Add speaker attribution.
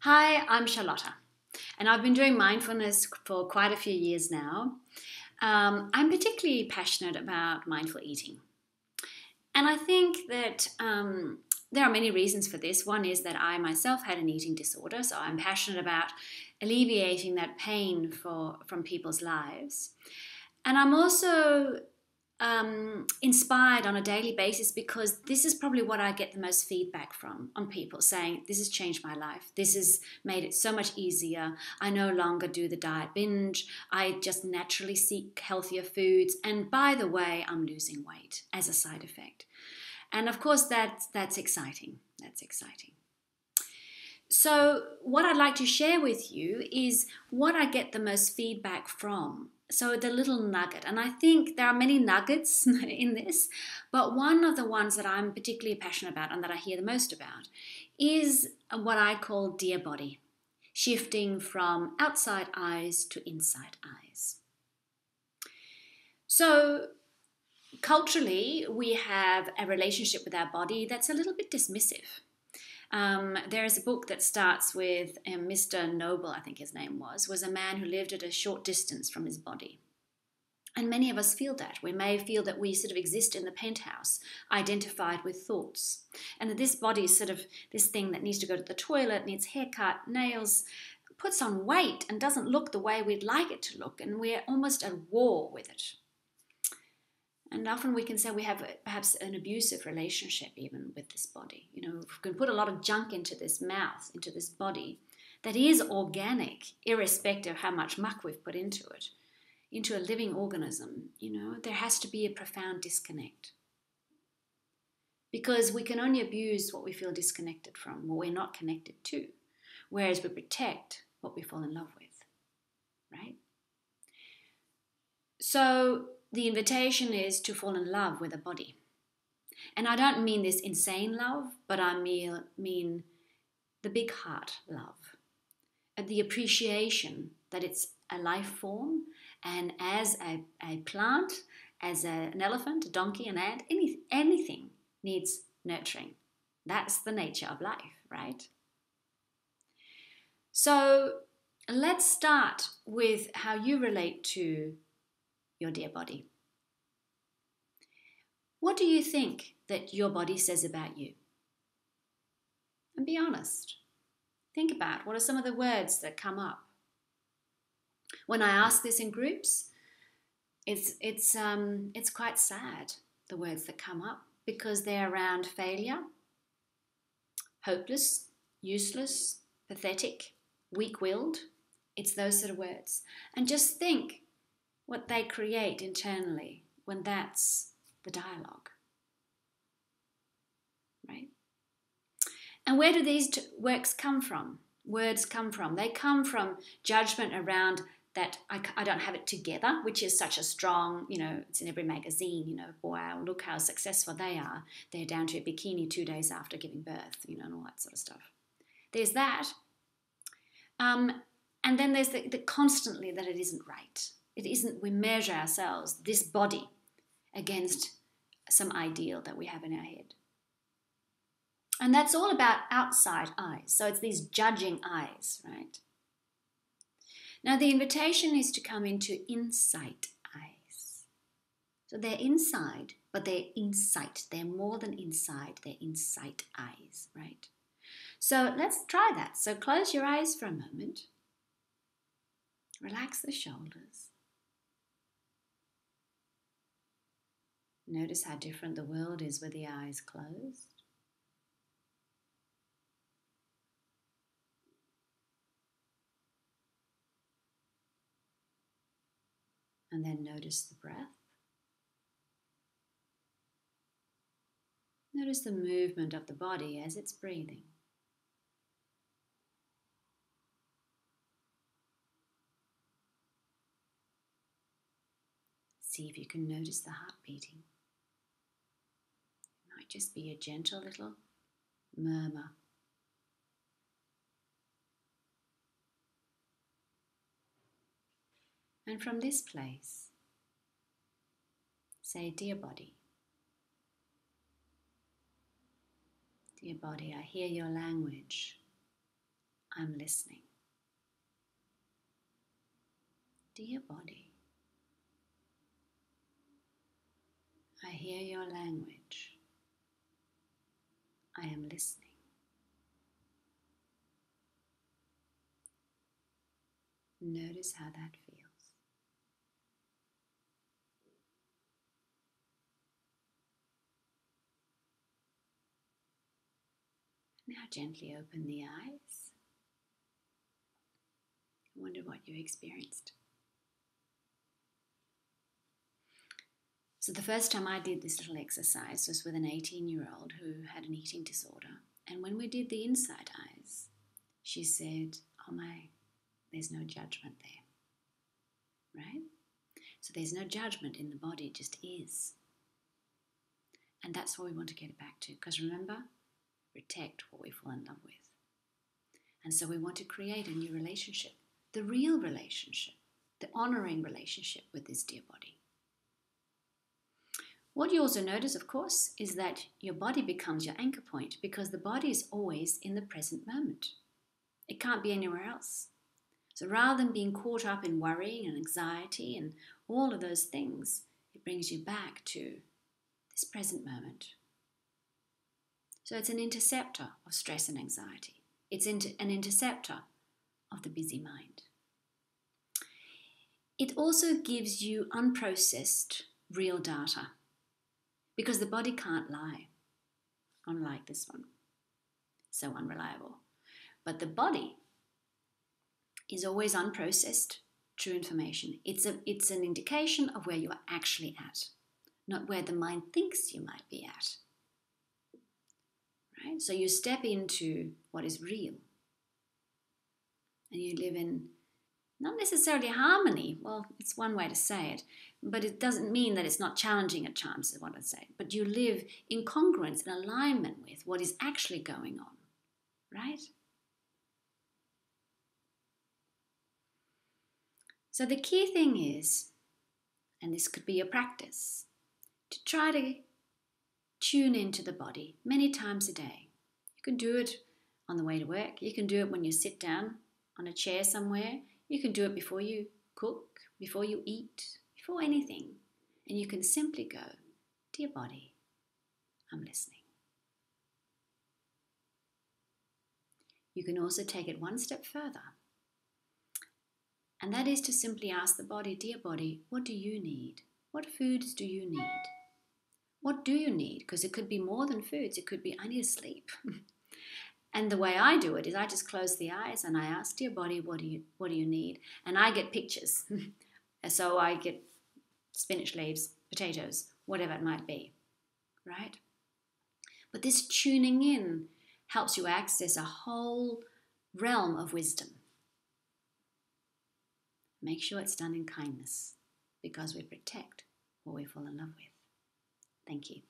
Speaker 1: Hi, I'm Charlotta, and I've been doing mindfulness for quite a few years now. I'm particularly passionate about mindful eating, and I think that there are many reasons for this. One is that I myself had an eating disorder, so I'm passionate about alleviating that pain from people's lives. And I'm also inspired on a daily basis because this is probably what I get the most feedback from on people saying, this has changed my life. This has made it so much easier. I no longer do the diet binge. I just naturally seek healthier foods. And by the way, I'm losing weight as a side effect. And of course, that's exciting. That's exciting. So, what I'd like to share with you is what I get the most feedback from. So, the little nugget, and I think there are many nuggets in this, but one of the ones that I'm particularly passionate about and that I hear the most about is what I call Dear Body, shifting from outside eyes to inside eyes. So, culturally, we have a relationship with our body that's a little bit dismissive. There is a book that starts with Mr. Noble, I think his name was a man who lived at a short distance from his body. And many of us feel that. We may feel that we sort of exist in the penthouse, identified with thoughts. And that this body is sort of this thing that needs to go to the toilet, needs haircut, nails, puts on weight, and doesn't look the way we'd like it to look. And we're almost at war with it. And often we can say we have perhaps an abusive relationship even with this body. You know, we can put a lot of junk into this mouth, into this body that is organic, irrespective of how much muck we've put into it, into a living organism. You know, there has to be a profound disconnect. Because we can only abuse what we feel disconnected from, what we're not connected to, whereas we protect what we fall in love with, right? So the invitation is to fall in love with a body. And I don't mean this insane love, but I mean the big heart love, the appreciation that it's a life form, and as a plant, as an elephant, a donkey, an ant, anything needs nurturing. That's the nature of life, right? So let's start with how you relate to your dear body. What do you think that your body says about you? And be honest. Think about what are some of the words that come up. When I ask this in groups, it's quite sad, the words that come up, because they're around failure, hopeless, useless, pathetic, weak-willed. It's those sort of words. And just think what they create internally when that's the dialogue, right? And where do these words come from? They come from judgment around that I don't have it together, which is such a strong, it's in every magazine, wow, look how successful they are. They're down to a bikini 2 days after giving birth, and all that sort of stuff. There's that. And then there's the constantly that it isn't right. It isn't, we measure ourselves, this body, against some ideal that we have in our head. And that's all about outside eyes. So it's these judging eyes, right? Now the invitation is to come into insight eyes. So they're inside, but they're insight. They're more than inside, they're insight eyes, right? So let's try that. So close your eyes for a moment. Relax the shoulders. Notice how different the world is with the eyes closed. And then notice the breath. Notice the movement of the body as it's breathing. See if you can notice the heart beating. It might just be a gentle little murmur. And from this place, say, dear body, I hear your language. I'm listening. Dear body, I hear your language. I am listening. Notice how that feels. Now gently open the eyes. I wonder what you experienced. So the first time I did this little exercise was with an 18-year-old who had an eating disorder. And when we did the inside eyes, she said, oh my, there's no judgment there, right? So there's no judgment in the body, it just is. And that's what we want to get it back to. Because remember, protect what we fall in love with. And so we want to create a new relationship, the real relationship, the honoring relationship with this dear body. What you also notice, of course, is that your body becomes your anchor point because the body is always in the present moment. It can't be anywhere else. So rather than being caught up in worrying and anxiety and all of those things, it brings you back to this present moment. So it's an interceptor of stress and anxiety. It's an interceptor of the busy mind. It also gives you unprocessed real data because the body can't lie, unlike this one. So unreliable. But the body is always unprocessed, true information. It's an indication of where you are actually at, not where the mind thinks you might be at. Right? So you step into what is real. And you live in not necessarily harmony. Well, it's one way to say it, but it doesn't mean that it's not challenging at times, is what I'd say. But you live in congruence and alignment with what is actually going on, right? So the key thing is, and this could be your practice, to try to tune into the body many times a day. You can do it on the way to work. You can do it when you sit down on a chair somewhere. You can do it before you cook, before you eat, before anything. And you can simply go, dear body, I'm listening. You can also take it one step further. And that is to simply ask the body, dear body, what do you need? What foods do you need? What do you need? Because it could be more than foods. It could be, I need to sleep. And the way I do it is I just close the eyes and I ask, dear body, what do you need? And I get pictures. So I get spinach leaves, potatoes, whatever it might be, right? But this tuning in helps you access a whole realm of wisdom. Make sure it's done in kindness because we protect what we fall in love with. Thank you.